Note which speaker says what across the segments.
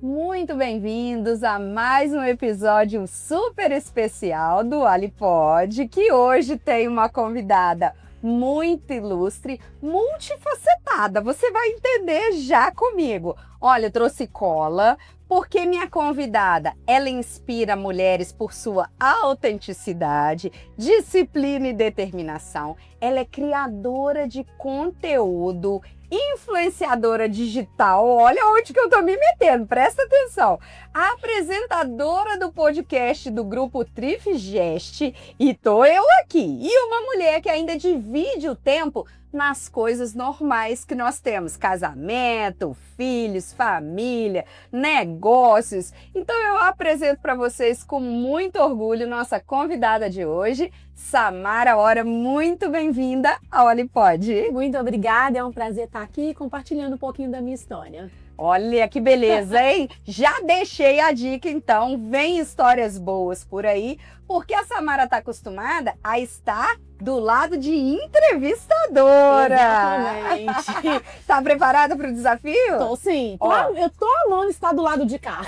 Speaker 1: Muito bem-vindos a mais um episódio super especial do Alipod, que hoje tem uma convidada muito ilustre, multifacetada. Você vai entender já comigo. Olha, eu trouxe cola porque minha convidada, ela inspira mulheres por sua autenticidade, disciplina e determinação. Ela é criadora de conteúdo, influenciadora digital, olha onde que eu tô me metendo, presta atenção. A apresentadora do podcast do grupo Trifgest, e tô eu aqui. E uma mulher que ainda divide o tempo nas coisas normais que nós temos: casamento, filhos, família, negócios. Então eu apresento para vocês com muito orgulho nossa convidada de hoje, Samara Hora. Muito bem-vinda ao Alipod.
Speaker 2: Muito obrigada, é um prazer estar aqui compartilhando um pouquinho da minha história.
Speaker 1: Olha que beleza, hein? Já deixei a dica, então, vem histórias boas por aí, porque a Samara está acostumada a estar do lado de entrevistadora.
Speaker 2: Exatamente.
Speaker 1: Tá preparada para o desafio?
Speaker 2: Tô sim.
Speaker 1: Ó.
Speaker 2: Eu tô amando estar do lado de cá.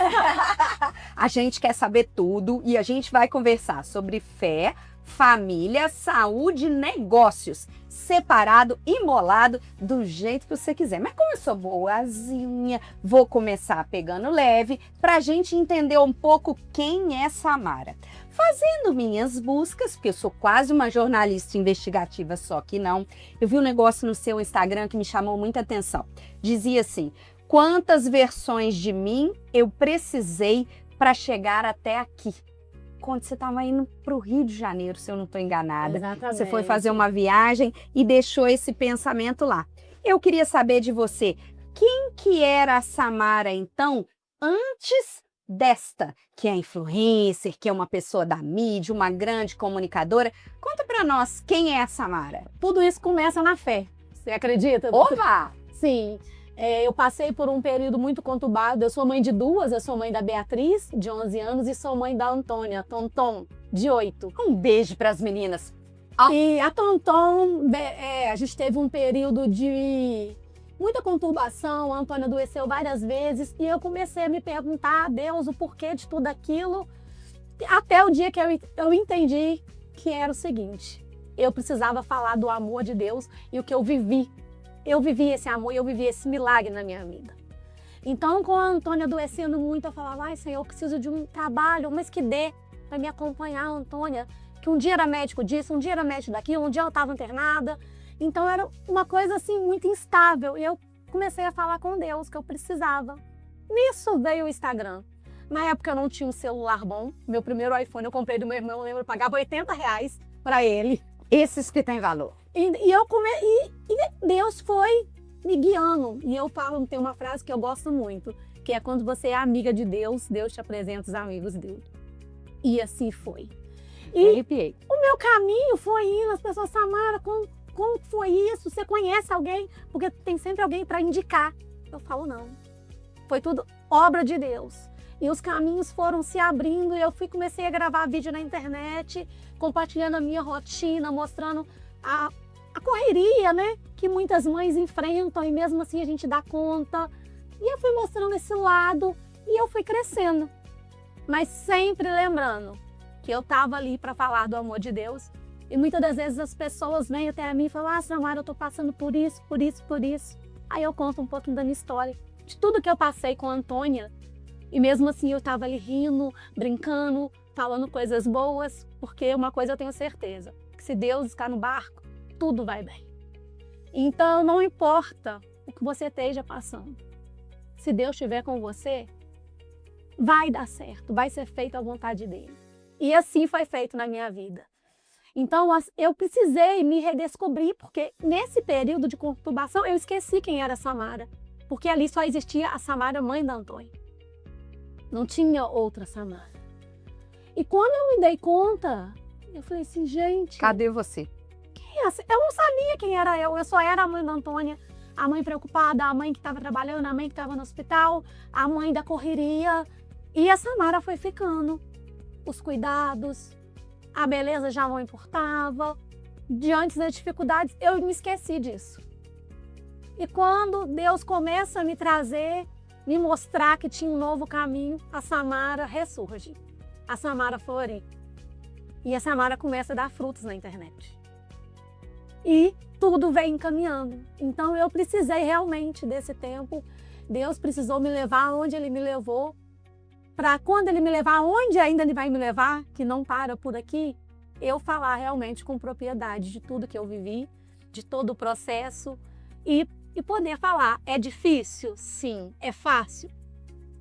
Speaker 1: A gente quer saber tudo e a gente vai conversar sobre fé, família, saúde, negócios, separado, embolado, do jeito que você quiser. Mas como eu sou boazinha, vou começar pegando leve pra gente entender um pouco quem é Samara. Fazendo minhas buscas, porque eu sou quase uma jornalista investigativa, só que não, eu vi um negócio no seu Instagram que me chamou muita atenção. Dizia assim: quantas versões de mim eu precisei para chegar até aqui? Quando você estava indo para o Rio de Janeiro, se eu não estou enganada.
Speaker 2: Exatamente.
Speaker 1: Você foi fazer uma viagem e deixou esse pensamento lá. Eu queria saber de você, quem que era a Samara, então, antes desta, que é influencer, que é uma pessoa da mídia, uma grande comunicadora? Conta para nós, quem é a Samara?
Speaker 2: Tudo isso começa na fé. Você acredita?
Speaker 1: Opa!
Speaker 2: Sim. Eu passei por um período muito conturbado. Eu sou mãe de duas. Eu sou mãe da Beatriz, de 11 anos, e sou mãe da Antônia, Tonton, de 8.
Speaker 1: Um beijo para as meninas.
Speaker 2: E a Tonton, a gente teve um período de muita conturbação. A Antônia adoeceu várias vezes e eu comecei a me perguntar a Deus o porquê de tudo aquilo, até o dia que eu entendi que era o seguinte: eu precisava falar do amor de Deus e o que eu vivi. Eu vivi esse amor, eu vivi esse milagre na minha vida. Então, com a Antônia adoecendo muito, eu falava: ai, Senhor, eu preciso de um trabalho, mas que dê para me acompanhar a Antônia, que um dia era médico disso, um dia era médico daquilo, um dia eu estava internada. Então, era uma coisa assim muito instável. E eu comecei a falar com Deus que eu precisava. Nisso veio o Instagram. Na época eu não tinha um celular bom. Meu primeiro iPhone eu comprei do meu irmão, eu lembro, eu pagava R$80 para ele.
Speaker 1: Esses que têm valor.
Speaker 2: E Deus foi me guiando. E eu falo, tem uma frase que eu gosto muito, que é: quando você é amiga de Deus, Deus te apresenta os amigos dele. E assim foi. E
Speaker 1: Arrepiei.
Speaker 2: o meu caminho foi indo, as pessoas: Samara, como foi isso? Você conhece alguém? Porque tem sempre alguém para indicar. Eu falo: não. Foi tudo obra de Deus. E os caminhos foram se abrindo e eu comecei a gravar vídeo na internet, compartilhando a minha rotina, mostrando a correria, né, que muitas mães enfrentam e mesmo assim a gente dá conta. E eu fui mostrando esse lado e eu fui crescendo. Mas sempre lembrando que eu estava ali para falar do amor de Deus. E muitas das vezes as pessoas vêm até mim e falam: ah, Samara, eu estou passando por isso, por isso, por isso. Aí eu conto um pouquinho da minha história, de tudo que eu passei com a Antônia. E mesmo assim eu estava ali rindo, brincando, falando coisas boas, porque uma coisa eu tenho certeza: que se Deus está no barco, tudo vai bem. Então não importa o que você esteja passando. Se Deus estiver com você, vai dar certo, vai ser feito à vontade dele. E assim foi feito na minha vida. Então eu precisei me redescobrir, porque nesse período de conturbação eu esqueci quem era a Samara. Porque ali só existia a Samara, mãe da Antônia. Não tinha outra Samara. E quando eu me dei conta, eu falei assim: gente,
Speaker 1: Cadê você?
Speaker 2: eu não sabia quem era eu só era a mãe da Antônia, a mãe preocupada, a mãe que estava trabalhando, a mãe que estava no hospital, a mãe da correria. E a Samara foi ficando. Os cuidados, a beleza já não importava. Diante das dificuldades, eu me esqueci disso. E quando Deus começa a me trazer me mostrar que tinha um novo caminho, a Samara ressurge. A Samara Flori. E a Samara começa a dar frutos na internet. E tudo vem encaminhando. Então eu precisei realmente desse tempo. Deus precisou me levar onde Ele me levou. Para quando Ele me levar onde ainda Ele vai me levar, que não para por aqui, eu falar realmente com propriedade de tudo que eu vivi, de todo o processo. E poder falar, é difícil? Sim. É fácil?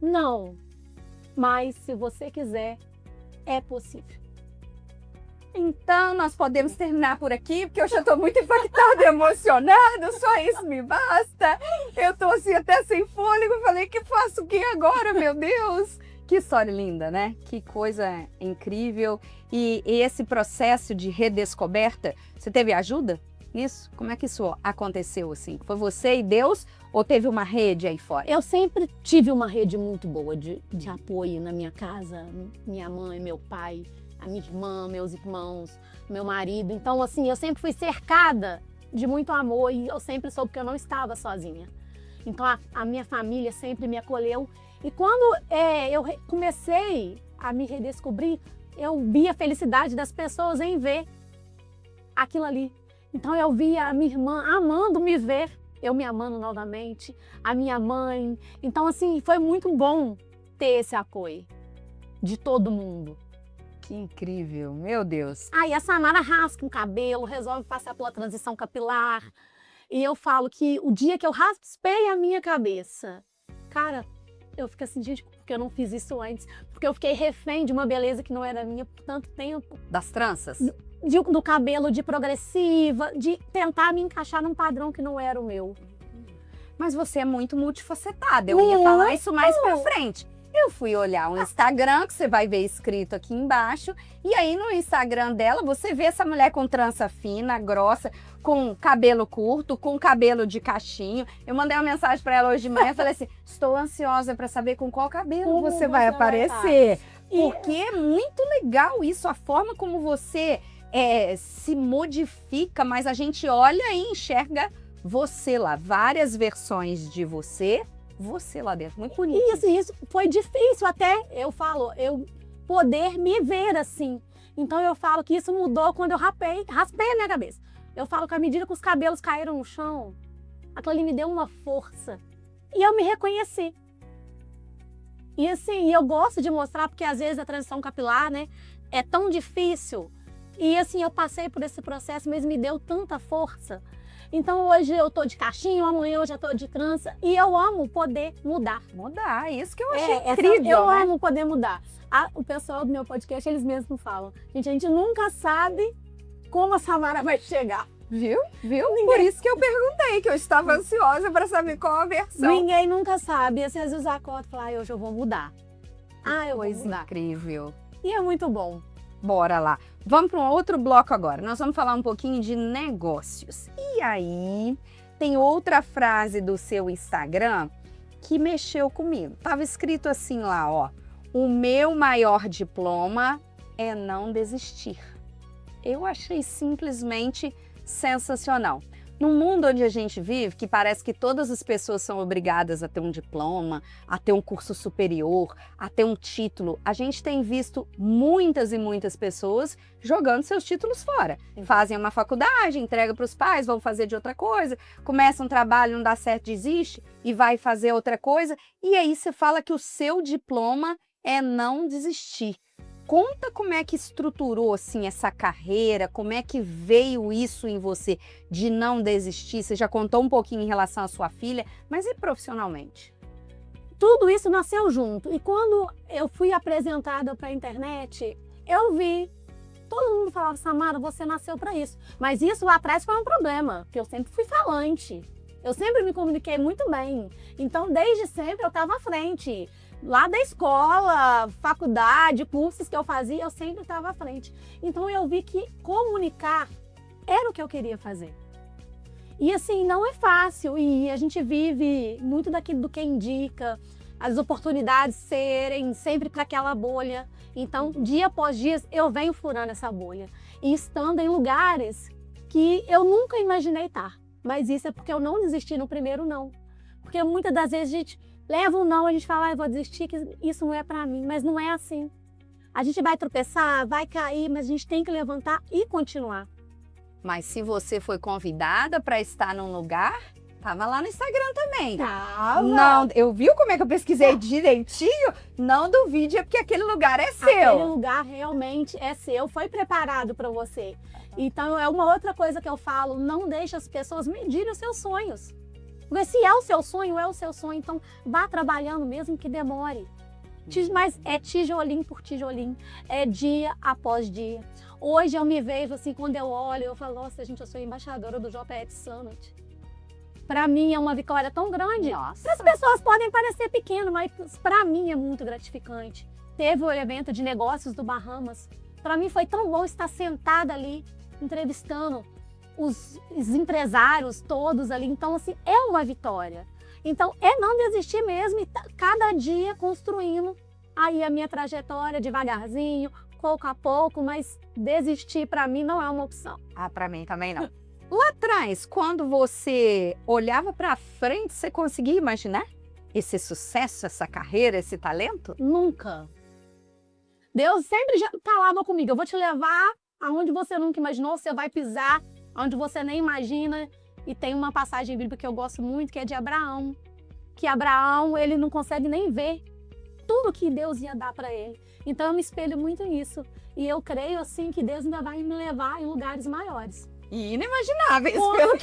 Speaker 2: Não. Mas se você quiser, é possível.
Speaker 1: Então, nós podemos terminar por aqui, porque eu já estou muito impactada e emocionada, só isso me basta. Eu estou assim até sem fôlego, falei, que faço o que agora, meu Deus? Que história linda, né? Que coisa incrível. E esse processo de redescoberta, você teve ajuda nisso? Como é que isso aconteceu assim? Foi você e Deus ou teve uma rede aí fora?
Speaker 2: Eu sempre tive uma rede muito boa de apoio na minha casa, minha mãe, meu pai, a minha irmã, meus irmãos, meu marido. Então, assim, eu sempre fui cercada de muito amor e eu sempre soube que eu não estava sozinha. Então, a minha família sempre me acolheu. E quando eu comecei a me redescobrir, eu vi a felicidade das pessoas em ver aquilo ali. Então, eu via a minha irmã amando me ver, eu me amando novamente, a minha mãe. Então, assim, foi muito bom ter esse apoio de todo mundo.
Speaker 1: Que incrível, meu Deus.
Speaker 2: Aí a Samara raspa o cabelo, resolve passar pela transição capilar. E eu falo que o dia que eu raspei a minha cabeça, cara, eu fico assim, gente, porque eu não fiz isso antes? Porque eu fiquei refém de uma beleza que não era minha por tanto tempo.
Speaker 1: Das tranças?
Speaker 2: Do cabelo, de progressiva, de tentar me encaixar num padrão que não era o meu.
Speaker 1: Mas você é muito multifacetada, eu ia falar isso mais pra frente. Eu fui olhar o Instagram, que você vai ver escrito aqui embaixo, e aí no Instagram dela você vê essa mulher com trança fina, grossa, com cabelo curto, com cabelo de cachinho. Eu mandei uma mensagem para ela hoje de manhã, falei assim, estou ansiosa para saber com qual cabelo você vai aparecer. Porque é muito legal isso, a forma como você se modifica, mas a gente olha e enxerga você lá, várias versões de você lá dentro, muito bonito.
Speaker 2: Isso foi difícil até, eu falo, eu poder me ver assim. Então eu falo que isso mudou quando eu raspei a minha cabeça. Eu falo que à medida que os cabelos caíram no chão, aquilo ali me deu uma força. E eu me reconheci. E assim, eu gosto de mostrar, porque às vezes a transição capilar, né, é tão difícil. E assim, eu passei por esse processo, mas me deu tanta força. Então hoje eu tô de cachinho, amanhã eu já tô de trança e eu amo poder mudar.
Speaker 1: Mudar, isso que eu achei incrível,
Speaker 2: eu
Speaker 1: né?
Speaker 2: amo poder mudar. O pessoal do meu podcast, eles mesmos falam, gente, a gente nunca sabe como a Samara vai chegar.
Speaker 1: Viu? Por isso que eu perguntei, que eu estava ansiosa para saber qual a versão.
Speaker 2: Ninguém nunca sabe, às vezes acorda e fala, hoje eu vou mudar. Eu vou mudar.
Speaker 1: Incrível.
Speaker 2: E é muito bom.
Speaker 1: Bora lá. Vamos para um outro bloco agora. Nós vamos falar um pouquinho de negócios. E aí, tem outra frase do seu Instagram que mexeu comigo. Tava escrito assim lá, ó. O meu maior diploma é não desistir. Eu achei simplesmente sensacional. Num mundo onde a gente vive, que parece que todas as pessoas são obrigadas a ter um diploma, a ter um curso superior, a ter um título, a gente tem visto muitas e muitas pessoas jogando seus títulos fora. Fazem uma faculdade, entregam para os pais, vão fazer de outra coisa, começa um trabalho, não dá certo, desiste e vai fazer outra coisa. E aí você fala que o seu diploma é não desistir. Conta como é que estruturou assim essa carreira, como é que veio isso em você de não desistir? Você já contou um pouquinho em relação à sua filha, mas e profissionalmente?
Speaker 2: Tudo isso nasceu junto. E quando eu fui apresentada para a internet, eu vi. Todo mundo falava, Samara, você nasceu para isso. Mas isso lá atrás foi um problema, porque eu sempre fui falante. Eu sempre me comuniquei muito bem. Então, desde sempre, eu estava à frente. Lá da escola, faculdade, cursos que eu fazia, eu sempre estava à frente. Então eu vi que comunicar era o que eu queria fazer. E assim, não é fácil. E a gente vive muito daquilo do que indica, as oportunidades serem sempre para aquela bolha. Então, dia após dia, eu venho furando essa bolha. E estando em lugares que eu nunca imaginei estar. Mas isso é porque eu não desisti no primeiro não. Porque muitas das vezes a gente leva um não, a gente fala, eu vou desistir, que isso não é para mim, mas não é assim. A gente vai tropeçar, vai cair, mas a gente tem que levantar e continuar.
Speaker 1: Mas se você foi convidada para estar num lugar, tava lá no Instagram também. Não, eu vi como é que eu pesquisei direitinho? Não duvide, é porque aquele lugar é seu.
Speaker 2: Aquele lugar realmente é seu, foi preparado para você. Então é uma outra coisa que eu falo, não deixe as pessoas medirem os seus sonhos. Porque se é o seu sonho, é o seu sonho, então vá trabalhando mesmo que demore. Mas é tijolinho por tijolinho, é dia após dia. Hoje eu me vejo assim, quando eu olho, eu falo, nossa, gente, eu sou embaixadora do JPET Summit. Para mim é uma vitória tão grande.
Speaker 1: Nossa.
Speaker 2: As pessoas podem parecer pequeno, mas para mim é muito gratificante. Teve o evento de negócios do Bahamas. Para mim foi tão bom estar sentada ali, entrevistando os empresários todos ali. Então, assim, é uma vitória. Então, é não desistir mesmo e cada dia construindo aí a minha trajetória devagarzinho, pouco a pouco, mas desistir para mim não é uma opção.
Speaker 1: Ah, para mim também não. Lá atrás, quando você olhava para frente, você conseguia imaginar esse sucesso, essa carreira, esse talento?
Speaker 2: Nunca. Deus sempre já falava comigo, eu vou te levar aonde você nunca imaginou, você vai pisar onde você nem imagina. E tem uma passagem bíblica que eu gosto muito, que é de Abraão. Que Abraão, ele não consegue nem ver tudo que Deus ia dar para ele. Então eu me espelho muito nisso. E eu creio, assim, que Deus ainda vai me levar em lugares maiores.
Speaker 1: E inimagináveis,
Speaker 2: Com
Speaker 1: pelo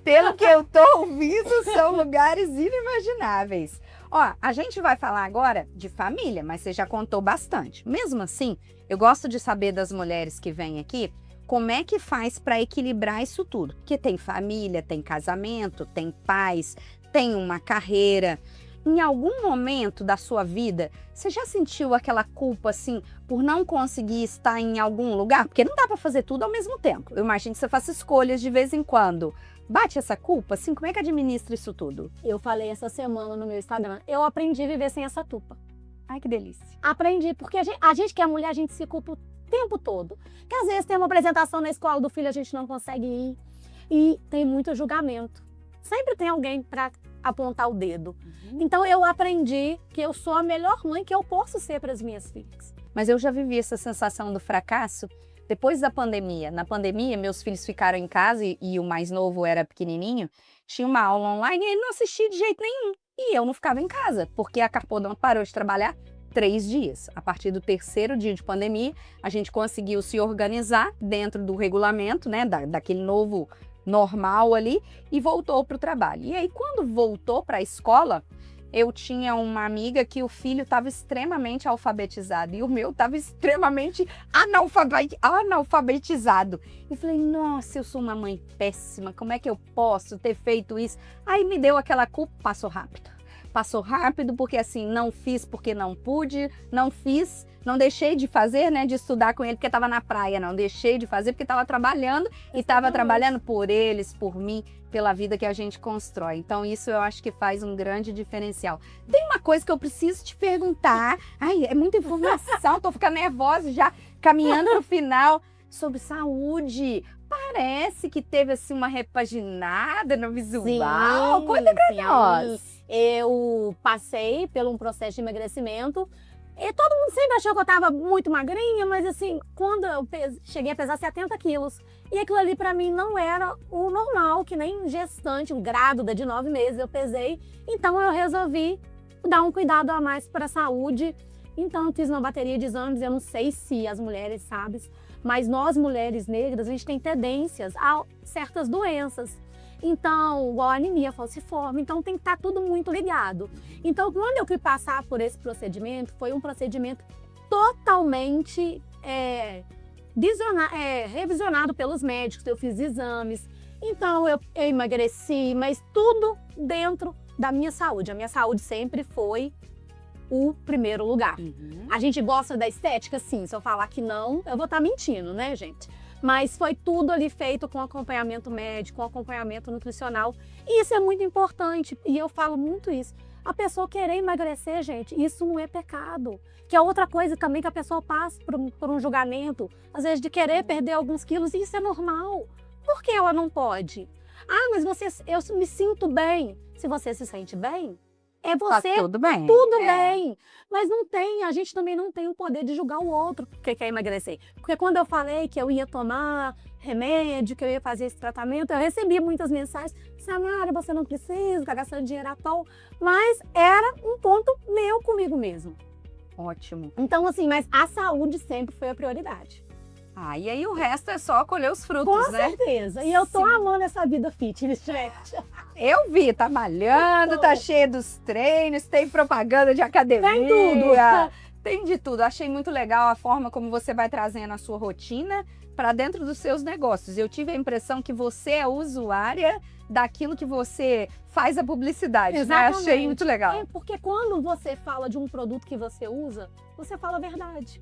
Speaker 1: pelo que eu tô ouvindo, são lugares inimagináveis. Ó, a gente vai falar agora de família, mas você já contou bastante. Mesmo assim, eu gosto de saber das mulheres que vêm aqui, como é que faz para equilibrar isso tudo? Porque tem família, tem casamento, tem pais, tem uma carreira. Em algum momento da sua vida, você já sentiu aquela culpa, assim, por não conseguir estar em algum lugar? Porque não dá para fazer tudo ao mesmo tempo. Eu imagino que você faça escolhas de vez em quando. Bate essa culpa, assim, como é que administra isso tudo?
Speaker 2: Eu falei essa semana no meu Instagram, eu aprendi a viver sem essa culpa.
Speaker 1: Ai, que delícia.
Speaker 2: Aprendi, porque a gente que é mulher, a gente se culpa o tempo todo. Que às vezes tem uma apresentação na escola do filho, a gente não consegue ir. E tem muito julgamento. Sempre tem alguém para apontar o dedo. Então eu aprendi que eu sou a melhor mãe que eu posso ser para as minhas filhas.
Speaker 1: Mas eu já vivi essa sensação do fracasso depois da pandemia. Na pandemia, meus filhos ficaram em casa e o mais novo era pequenininho. Tinha uma aula online e ele não assistia de jeito nenhum. E eu não ficava em casa, porque a Carpodonto parou de trabalhar 3 dias. A partir do 3º dia de pandemia, a gente conseguiu se organizar dentro do regulamento, né, daquele novo normal ali, e voltou para o trabalho. E aí, quando voltou para a escola, eu tinha uma amiga que o filho estava extremamente alfabetizado e o meu estava extremamente analfabetizado. E falei, nossa, eu sou uma mãe péssima, como é que eu posso ter feito isso? Aí me deu aquela culpa, passou rápido. Passou rápido porque assim, não fiz porque não pude, não fiz, não deixei de fazer, né, de estudar com ele porque estava na praia, não deixei de fazer porque estava trabalhando e estava trabalhando por eles, por mim, pela vida que a gente constrói. Então isso eu acho que faz um grande diferencial. Tem uma coisa que eu preciso te perguntar, ai, é muita informação, tô ficando nervosa já, caminhando no final, sobre saúde. Parece que teve assim uma repaginada no visual, conta pra nós.
Speaker 2: Eu passei por um processo de emagrecimento e todo mundo sempre achou que eu estava muito magrinha, mas assim, quando eu cheguei a pesar 70 quilos, e aquilo ali para mim não era o normal, que nem gestante, grávida de 9 meses eu pesei, então eu resolvi dar um cuidado a mais para a saúde. Então eu fiz uma bateria de exames, eu não sei se as mulheres sabem, mas nós mulheres negras, a gente tem tendências a certas doenças. Então, igual a anemia falciforme, então tem que estar tudo muito ligado. Então, quando eu fui passar por esse procedimento, foi um procedimento totalmente revisionado pelos médicos, eu fiz exames, então eu emagreci, mas tudo dentro da minha saúde. A minha saúde sempre foi o primeiro lugar. A gente gosta da estética, sim, se eu falar que não, eu vou estar mentindo, né, gente? Mas foi tudo ali feito com acompanhamento médico, com acompanhamento nutricional. E isso é muito importante. E eu falo muito isso. A pessoa querer emagrecer, gente, isso não é pecado. Que é outra coisa também que a pessoa passa por um julgamento, às vezes de querer perder alguns quilos, e isso é normal. Por que ela não pode? Ah, mas eu me sinto bem. Se você se sente bem, É
Speaker 1: Tá
Speaker 2: você,
Speaker 1: tudo bem.
Speaker 2: tudo
Speaker 1: É.
Speaker 2: bem. Mas não tem, a gente também não tem o poder de julgar o outro que quer emagrecer. Porque quando eu falei que eu ia tomar remédio, que eu ia fazer esse tratamento, eu recebi muitas mensagens: Samara, você não precisa, tá gastando dinheiro à toa. Mas era um ponto meu comigo mesmo.
Speaker 1: Ótimo.
Speaker 2: Então, assim, mas a saúde sempre foi a prioridade.
Speaker 1: Ah, e aí o resto é só colher os frutos,
Speaker 2: Com
Speaker 1: né?
Speaker 2: certeza. E eu tô
Speaker 1: Sim.
Speaker 2: amando essa vida fitness, gente.
Speaker 1: Eu vi, tá malhando, tá cheio dos treinos, tem propaganda de academia.
Speaker 2: Tem tudo.
Speaker 1: Tem de tudo. Achei muito legal a forma como você vai trazendo a sua rotina para dentro dos seus negócios. Eu tive a impressão que você é usuária daquilo que você faz a publicidade, né?
Speaker 2: Exatamente.
Speaker 1: Achei muito legal.
Speaker 2: É porque quando você fala de um produto que você usa, você fala a verdade.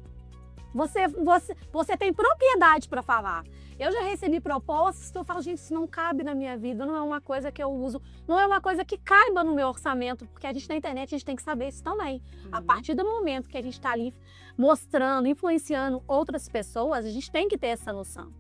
Speaker 2: Você tem propriedade para falar. Eu já recebi propostas que eu falo, gente, isso não cabe na minha vida, não é uma coisa que eu uso, não é uma coisa que caiba no meu orçamento, porque a gente na internet a gente tem que saber isso também. A partir do momento que a gente está ali mostrando, influenciando outras pessoas, a gente tem que ter essa noção.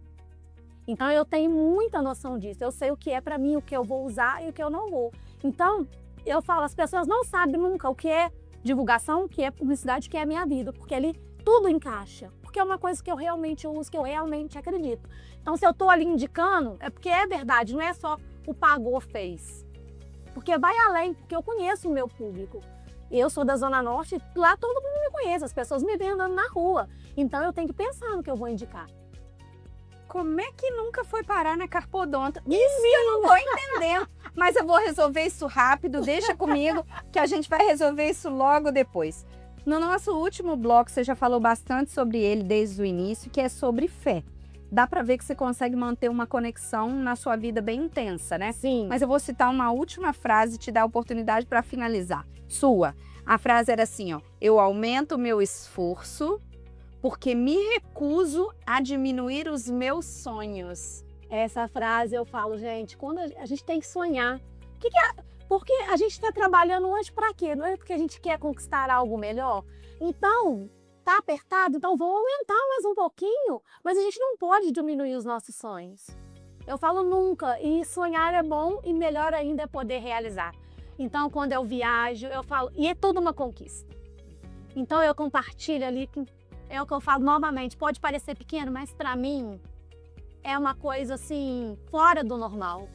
Speaker 2: Então eu tenho muita noção disso, eu sei o que é para mim, o que eu vou usar e o que eu não vou. Então eu falo, as pessoas não sabem nunca o que é divulgação, o que é publicidade, o que é a minha vida, porque ali tudo encaixa, porque é uma coisa que eu realmente uso, que eu realmente acredito. Então, se eu estou ali indicando, é porque é verdade, não é só o pagou, fez. Porque vai além, porque eu conheço o meu público. Eu sou da Zona Norte, lá todo mundo me conhece, as pessoas me veem andando na rua. Então, eu tenho que pensar no que eu vou indicar.
Speaker 1: Como é que nunca foi parar na Carpodonta? Isso que eu não tô entendendo. Mas eu vou resolver isso rápido, deixa comigo, que a gente vai resolver isso logo depois. No nosso último bloco, você já falou bastante sobre ele desde o início, que é sobre fé. Dá para ver que você consegue manter uma conexão na sua vida bem intensa, né?
Speaker 2: Sim.
Speaker 1: Mas eu vou citar uma última frase e te dar a oportunidade para finalizar. Sua. A frase era assim, ó: eu aumento o meu esforço porque me recuso a diminuir os meus sonhos.
Speaker 2: Essa frase eu falo, gente, quando a gente tem que sonhar. Porque a gente está trabalhando hoje para quê? Não é porque a gente quer conquistar algo melhor? Então, tá apertado? Então vou aumentar mais um pouquinho, mas a gente não pode diminuir os nossos sonhos. Eu falo nunca, e sonhar é bom e melhor ainda é poder realizar. Então, quando eu viajo, eu falo, e é tudo uma conquista. Então, eu compartilho ali, é o que eu falo novamente, pode parecer pequeno, mas para mim é uma coisa assim, fora do normal.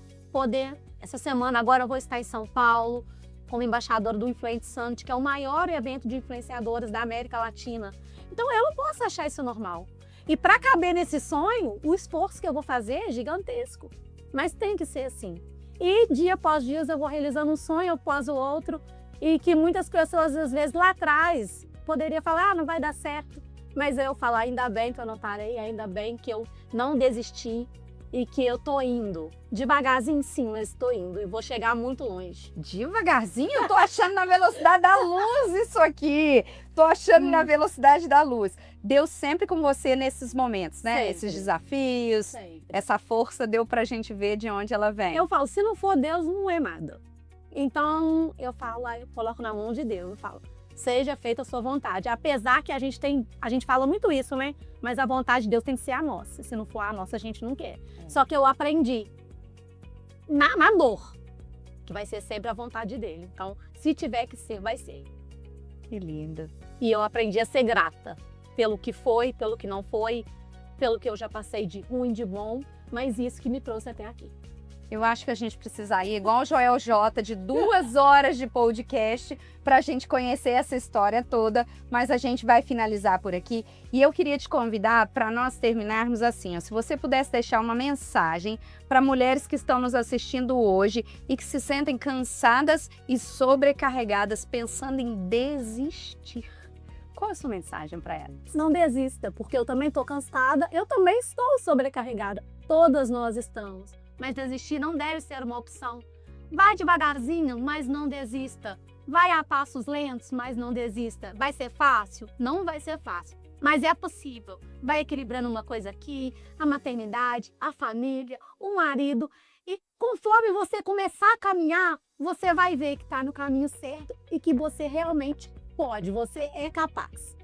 Speaker 2: Essa semana agora eu vou estar em São Paulo como embaixadora do Influente Summit, que é o maior evento de influenciadoras da América Latina. Então eu não posso achar isso normal. E para caber nesse sonho, o esforço que eu vou fazer é gigantesco. Mas tem que ser assim. E dia após dia eu vou realizando um sonho após o outro, e que muitas pessoas às vezes lá atrás poderiam falar, não vai dar certo. Mas eu falo, ainda bem que eu não parei, ainda bem que eu não desisti. E que eu tô indo, devagarzinho sim, mas tô indo e vou chegar muito longe.
Speaker 1: Devagarzinho? Eu tô achando na velocidade da luz isso aqui. Tô achando na velocidade da luz. Deus sempre com você nesses momentos, né?
Speaker 2: Sempre.
Speaker 1: Esses desafios,
Speaker 2: Sempre.
Speaker 1: essa força deu pra gente ver de onde ela vem.
Speaker 2: Eu falo, se não for Deus, não é nada. Então, eu falo, eu coloco na mão de Deus, eu falo, seja feita a sua vontade. Apesar que a gente fala muito isso, né? Mas a vontade de Deus tem que ser a nossa. Se não for a nossa, a gente não quer. Só que eu aprendi na dor, que vai ser sempre a vontade dele. Então, se tiver que ser, vai ser.
Speaker 1: Que linda.
Speaker 2: E eu aprendi a ser grata pelo que foi, pelo que não foi, pelo que eu já passei de ruim, de bom, mas isso que me trouxe até aqui.
Speaker 1: Eu acho que a gente precisa ir, igual o Joel J, de 2 horas de podcast para a gente conhecer essa história toda, mas a gente vai finalizar por aqui. E eu queria te convidar para nós terminarmos assim, ó, se você pudesse deixar uma mensagem para mulheres que estão nos assistindo hoje e que se sentem cansadas e sobrecarregadas, pensando em desistir. Qual é a sua mensagem para elas?
Speaker 2: Não desista, porque eu também estou cansada, eu também estou sobrecarregada. Todas nós estamos. Mas desistir não deve ser uma opção. Vai devagarzinho, mas não desista. Vai a passos lentos, mas não desista. Vai ser fácil? Não vai ser fácil. Mas é possível. Vai equilibrando uma coisa aqui, a maternidade, a família, o marido. E conforme você começar a caminhar, você vai ver que está no caminho certo e que você realmente pode, você é capaz.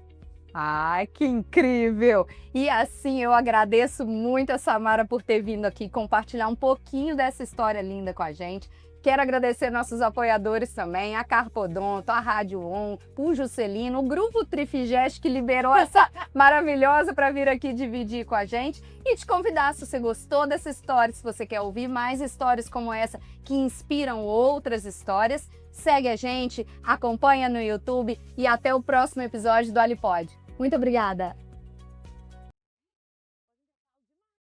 Speaker 1: Ai, que incrível! E assim, eu agradeço muito a Samara por ter vindo aqui compartilhar um pouquinho dessa história linda com a gente. Quero agradecer nossos apoiadores também, a Carpodonto, a Rádio On, o Juscelino, o Grupo Trifigeste que liberou essa maravilhosa para vir aqui dividir com a gente e te convidar, se você gostou dessa história, se você quer ouvir mais histórias como essa que inspiram outras histórias, segue a gente, acompanha no YouTube e até o próximo episódio do Alipod. Muito obrigada!